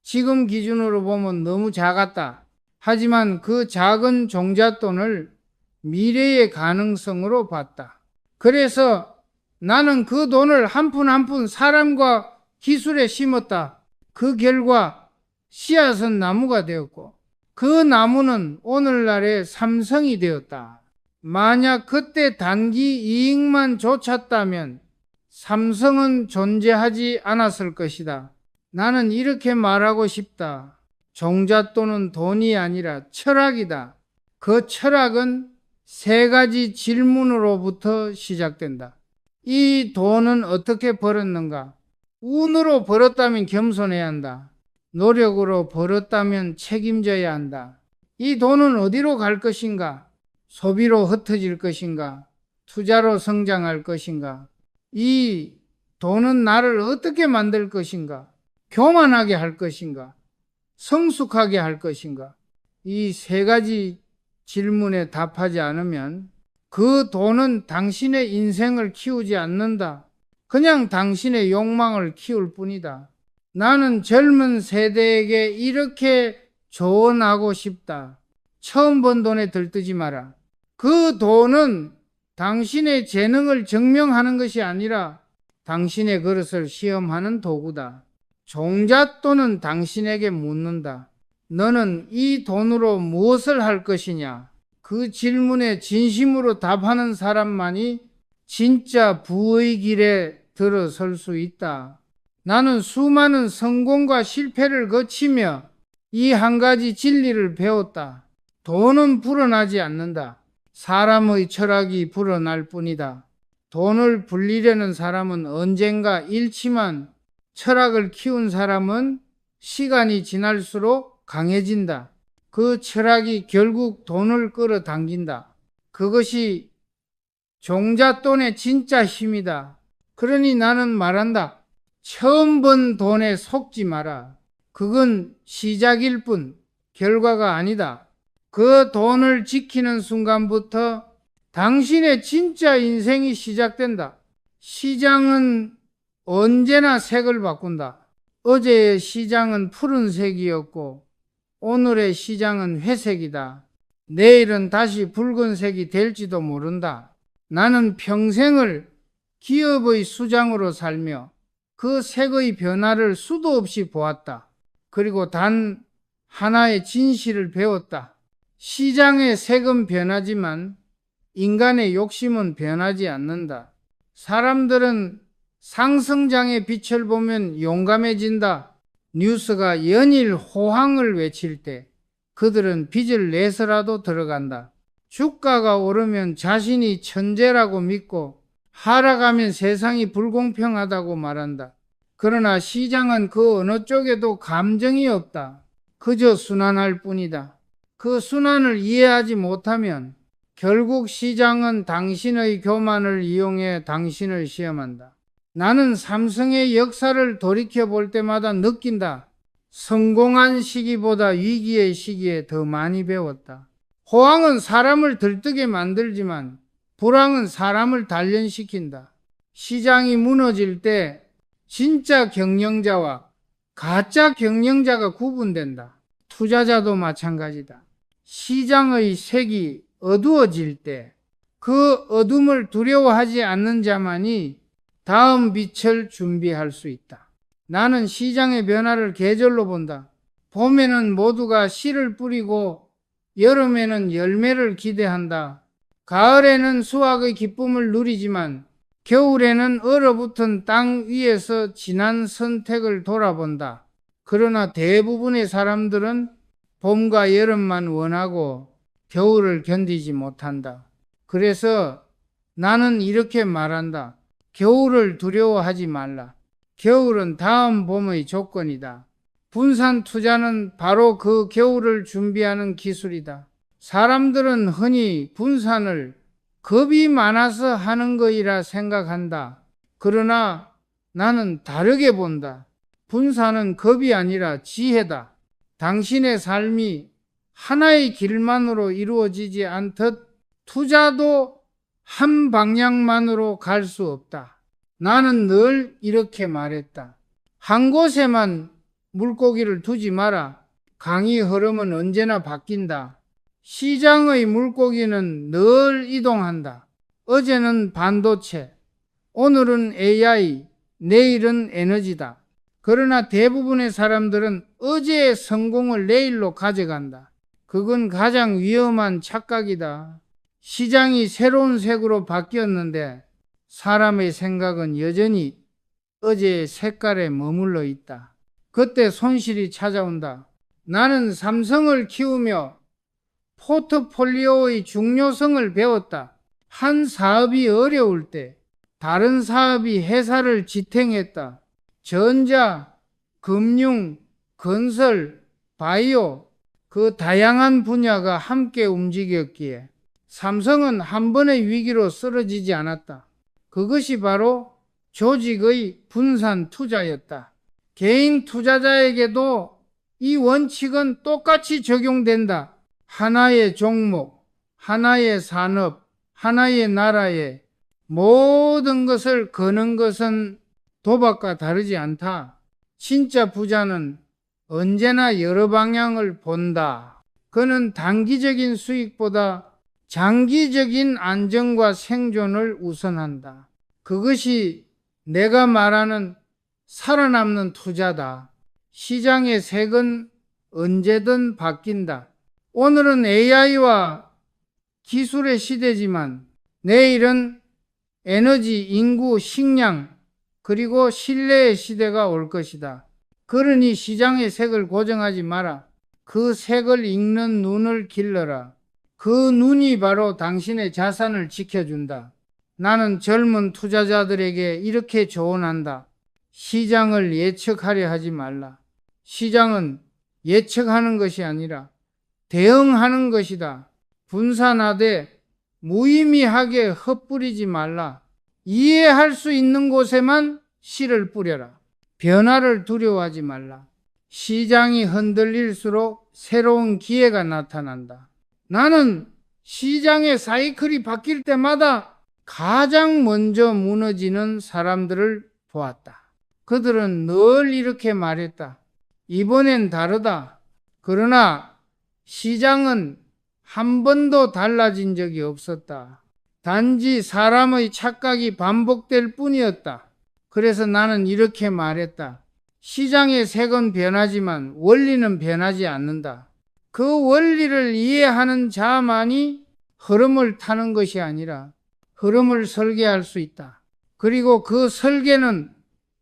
지금 기준으로 보면 너무 작았다. 하지만 그 작은 종잣돈을 미래의 가능성으로 봤다. 그래서 나는 그 돈을 한 푼 한 푼 사람과 기술에 심었다. 그 결과 씨앗은 나무가 되었고 그 나무는 오늘날의 삼성이 되었다. 만약 그때 단기 이익만 좇았다면 삼성은 존재하지 않았을 것이다. 나는 이렇게 말하고 싶다. 종잣돈은 돈이 아니라 철학이다. 그 철학은 세 가지 질문으로부터 시작된다. 이 돈은 어떻게 벌었는가? 운으로 벌었다면 겸손해야 한다. 노력으로 벌었다면 책임져야 한다. 이 돈은 어디로 갈 것인가? 소비로 흩어질 것인가? 투자로 성장할 것인가? 이 돈은 나를 어떻게 만들 것인가? 교만하게 할 것인가? 성숙하게 할 것인가? 이 세 가지 질문에 답하지 않으면 그 돈은 당신의 인생을 키우지 않는다. 그냥 당신의 욕망을 키울 뿐이다. 나는 젊은 세대에게 이렇게 조언하고 싶다. 처음 번 돈에 들뜨지 마라. 그 돈은 당신의 재능을 증명하는 것이 아니라 당신의 그릇을 시험하는 도구다. 종잣돈은 당신에게 묻는다. 너는 이 돈으로 무엇을 할 것이냐? 그 질문에 진심으로 답하는 사람만이 진짜 부의 길에 들어설 수 있다. 나는 수많은 성공과 실패를 거치며 이 한 가지 진리를 배웠다. 돈은 불어나지 않는다. 사람의 철학이 불어날 뿐이다. 돈을 불리려는 사람은 언젠가 잃지만 철학을 키운 사람은 시간이 지날수록 강해진다. 그 철학이 결국 돈을 끌어당긴다. 그것이 종잣돈의 진짜 힘이다. 그러니 나는 말한다. 처음 번 돈에 속지 마라. 그건 시작일 뿐 결과가 아니다. 그 돈을 지키는 순간부터 당신의 진짜 인생이 시작된다. 시장은 언제나 색을 바꾼다. 어제의 시장은 푸른색이었고 오늘의 시장은 회색이다. 내일은 다시 붉은색이 될지도 모른다. 나는 평생을 기업의 수장으로 살며 그 색의 변화를 수도 없이 보았다. 그리고 단 하나의 진실을 배웠다. 시장의 색은 변하지만 인간의 욕심은 변하지 않는다. 사람들은 상승장의 빛을 보면 용감해진다. 뉴스가 연일 호황을 외칠 때 그들은 빚을 내서라도 들어간다. 주가가 오르면 자신이 천재라고 믿고 하락하면 세상이 불공평하다고 말한다. 그러나 시장은 그 어느 쪽에도 감정이 없다. 그저 순환할 뿐이다. 그 순환을 이해하지 못하면 결국 시장은 당신의 교만을 이용해 당신을 시험한다. 나는 삼성의 역사를 돌이켜볼 때마다 느낀다. 성공한 시기보다 위기의 시기에 더 많이 배웠다. 호황은 사람을 들뜨게 만들지만 불황은 사람을 단련시킨다. 시장이 무너질 때 진짜 경영자와 가짜 경영자가 구분된다. 투자자도 마찬가지다. 시장의 색이 어두워질 때 그 어둠을 두려워하지 않는 자만이 다음 빛을 준비할 수 있다. 나는 시장의 변화를 계절로 본다. 봄에는 모두가 씨를 뿌리고 여름에는 열매를 기대한다. 가을에는 수확의 기쁨을 누리지만 겨울에는 얼어붙은 땅 위에서 지난 선택을 돌아본다. 그러나 대부분의 사람들은 봄과 여름만 원하고 겨울을 견디지 못한다. 그래서 나는 이렇게 말한다. 겨울을 두려워하지 말라. 겨울은 다음 봄의 조건이다. 분산 투자는 바로 그 겨울을 준비하는 기술이다. 사람들은 흔히 분산을 겁이 많아서 하는 거이라 생각한다. 그러나 나는 다르게 본다. 분산은 겁이 아니라 지혜다. 당신의 삶이 하나의 길만으로 이루어지지 않듯 투자도 한 방향만으로 갈 수 없다. 나는 늘 이렇게 말했다. 한 곳에만 물고기를 두지 마라. 강의 흐름은 언제나 바뀐다. 시장의 물고기는 늘 이동한다. 어제는 반도체, 오늘은 AI, 내일은 에너지다. 그러나 대부분의 사람들은 어제의 성공을 내일로 가져간다. 그건 가장 위험한 착각이다. 시장이 새로운 색으로 바뀌었는데 사람의 생각은 여전히 어제의 색깔에 머물러 있다. 그때 손실이 찾아온다. 나는 삼성을 키우며 포트폴리오의 중요성을 배웠다. 한 사업이 어려울 때 다른 사업이 회사를 지탱했다. 전자, 금융, 건설, 바이오 그 다양한 분야가 함께 움직였기에 삼성은 한 번의 위기로 쓰러지지 않았다. 그것이 바로 조직의 분산 투자였다. 개인 투자자에게도 이 원칙은 똑같이 적용된다. 하나의 종목, 하나의 산업, 하나의 나라에 모든 것을 거는 것은 도박과 다르지 않다. 진짜 부자는 언제나 여러 방향을 본다. 그는 단기적인 수익보다 장기적인 안정과 생존을 우선한다. 그것이 내가 말하는 살아남는 투자다. 시장의 색은 언제든 바뀐다. 오늘은 AI와 기술의 시대지만 내일은 에너지, 인구, 식량, 그리고 신뢰의 시대가 올 것이다. 그러니 시장의 색을 고정하지 마라. 그 색을 읽는 눈을 길러라. 그 눈이 바로 당신의 자산을 지켜준다. 나는 젊은 투자자들에게 이렇게 조언한다. 시장을 예측하려 하지 말라. 시장은 예측하는 것이 아니라 대응하는 것이다. 분산하되 무의미하게 흩뿌리지 말라. 이해할 수 있는 곳에만 씨를 뿌려라. 변화를 두려워하지 말라. 시장이 흔들릴수록 새로운 기회가 나타난다. 나는 시장의 사이클이 바뀔 때마다 가장 먼저 무너지는 사람들을 보았다. 그들은 늘 이렇게 말했다. 이번엔 다르다. 그러나 시장은 한 번도 달라진 적이 없었다. 단지 사람의 착각이 반복될 뿐이었다. 그래서 나는 이렇게 말했다. 시장의 색은 변하지만 원리는 변하지 않는다. 그 원리를 이해하는 자만이 흐름을 타는 것이 아니라 흐름을 설계할 수 있다. 그리고 그 설계는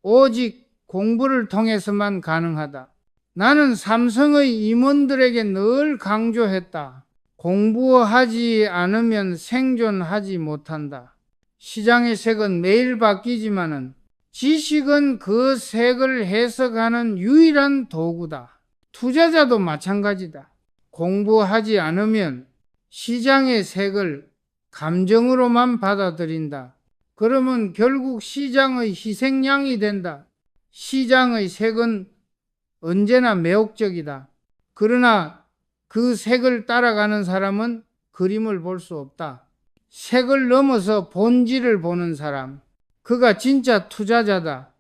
오직 공부를 통해서만 가능하다. 나는 삼성의 임원들에게 늘 강조했다. 공부하지 않으면 생존하지 못한다. 시장의 색은 매일 바뀌지만은 지식은 그 색을 해석하는 유일한 도구다. 투자자도 마찬가지다. 공부하지 않으면 시장의 색을 감정으로만 받아들인다. 그러면 결국 시장의 희생양이 된다. 시장의 색은 언제나 매혹적이다. 그러나 그 색을 따라가는 사람은 그림을 볼 수 없다. 색을 넘어서 본질을 보는 사람, 그가 진짜 투자자다.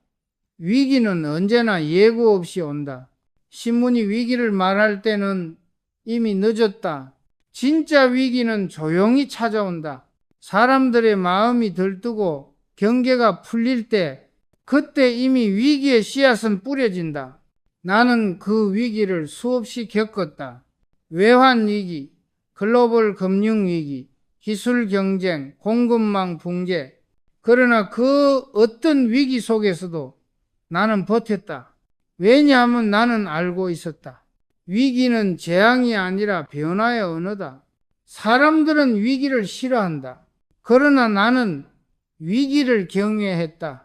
위기는 언제나 예고 없이 온다. 신문이 위기를 말할 때는 이미 늦었다. 진짜 위기는 조용히 찾아온다. 사람들의 마음이 들뜨고 경계가 풀릴 때, 그때 이미 위기의 씨앗은 뿌려진다. 나는 그 위기를 수없이 겪었다. 외환 위기, 글로벌 금융 위기, 기술 경쟁, 공급망 붕괴. 그러나 그 어떤 위기 속에서도 나는 버텼다. 왜냐하면 나는 알고 있었다. 위기는 재앙이 아니라 변화의 언어다. 사람들은 위기를 싫어한다. 그러나 나는 위기를 경외했다.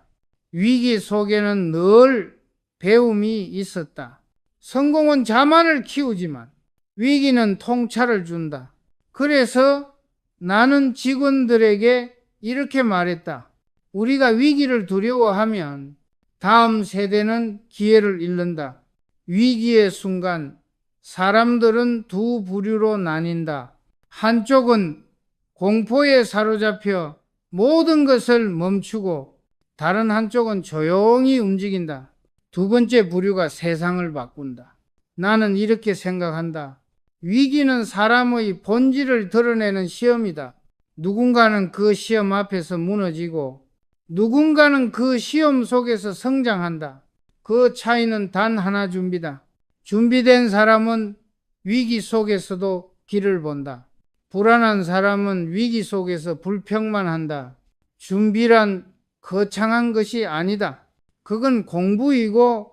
위기 속에는 늘 배움이 있었다. 성공은 자만을 키우지만 위기는 통찰을 준다. 그래서 나는 직원들에게 이렇게 말했다. 우리가 위기를 두려워하면 다음 세대는 기회를 잃는다. 위기의 순간 사람들은 두 부류로 나뉜다. 한쪽은 공포에 사로잡혀 모든 것을 멈추고 다른 한쪽은 조용히 움직인다. 두 번째 부류가 세상을 바꾼다. 나는 이렇게 생각한다. 위기는 사람의 본질을 드러내는 시험이다. 누군가는 그 시험 앞에서 무너지고 누군가는 그 시험 속에서 성장한다. 그 차이는 단 하나 준비다. 준비된 사람은 위기 속에서도 길을 본다. 불안한 사람은 위기 속에서 불평만 한다. 준비란 거창한 것이 아니다. 그건 공부이고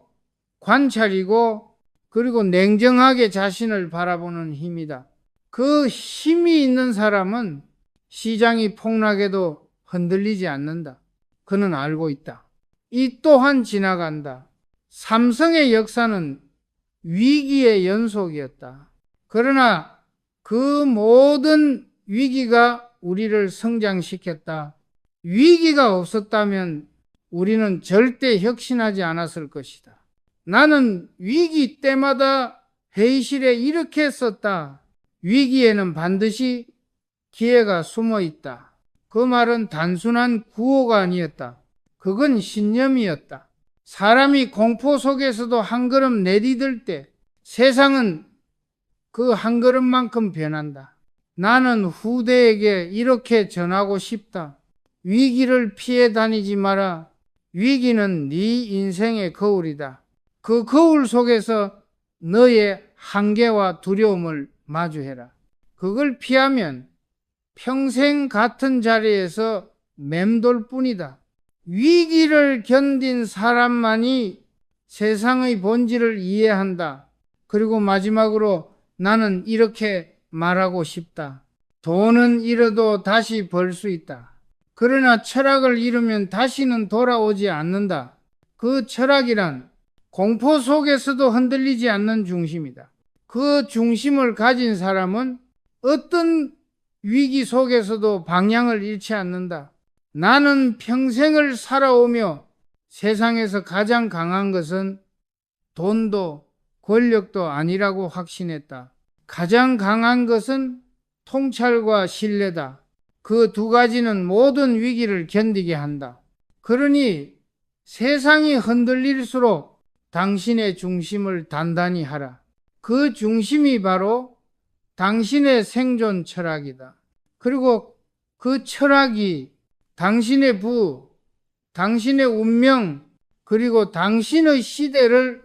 관찰이고 그리고 냉정하게 자신을 바라보는 힘이다. 그 힘이 있는 사람은 시장이 폭락해도 흔들리지 않는다. 그는 알고 있다. 이 또한 지나간다. 삼성의 역사는 위기의 연속이었다. 그러나 그 모든 위기가 우리를 성장시켰다. 위기가 없었다면 우리는 절대 혁신하지 않았을 것이다. 나는 위기 때마다 회의실에 이렇게 썼다. 위기에는 반드시 기회가 숨어 있다. 그 말은 단순한 구호가 아니었다. 그건 신념이었다. 사람이 공포 속에서도 한 걸음 내디딜 때 세상은 그 한 걸음만큼 변한다. 나는 후대에게 이렇게 전하고 싶다. 위기를 피해 다니지 마라. 위기는 네 인생의 거울이다. 그 거울 속에서 너의 한계와 두려움을 마주해라. 그걸 피하면 평생 같은 자리에서 맴돌 뿐이다. 위기를 견딘 사람만이 세상의 본질을 이해한다. 그리고 마지막으로 나는 이렇게 말하고 싶다. 돈은 잃어도 다시 벌 수 있다. 그러나 철학을 잃으면 다시는 돌아오지 않는다. 그 철학이란 공포 속에서도 흔들리지 않는 중심이다. 그 중심을 가진 사람은 어떤 위기 속에서도 방향을 잃지 않는다. 나는 평생을 살아오며 세상에서 가장 강한 것은 돈도 권력도 아니라고 확신했다. 가장 강한 것은 통찰과 신뢰다. 그 두 가지는 모든 위기를 견디게 한다. 그러니 세상이 흔들릴수록 당신의 중심을 단단히 하라. 그 중심이 바로 당신의 생존 철학이다. 그리고 그 철학이 당신의 당신의 운명, 그리고 당신의 시대를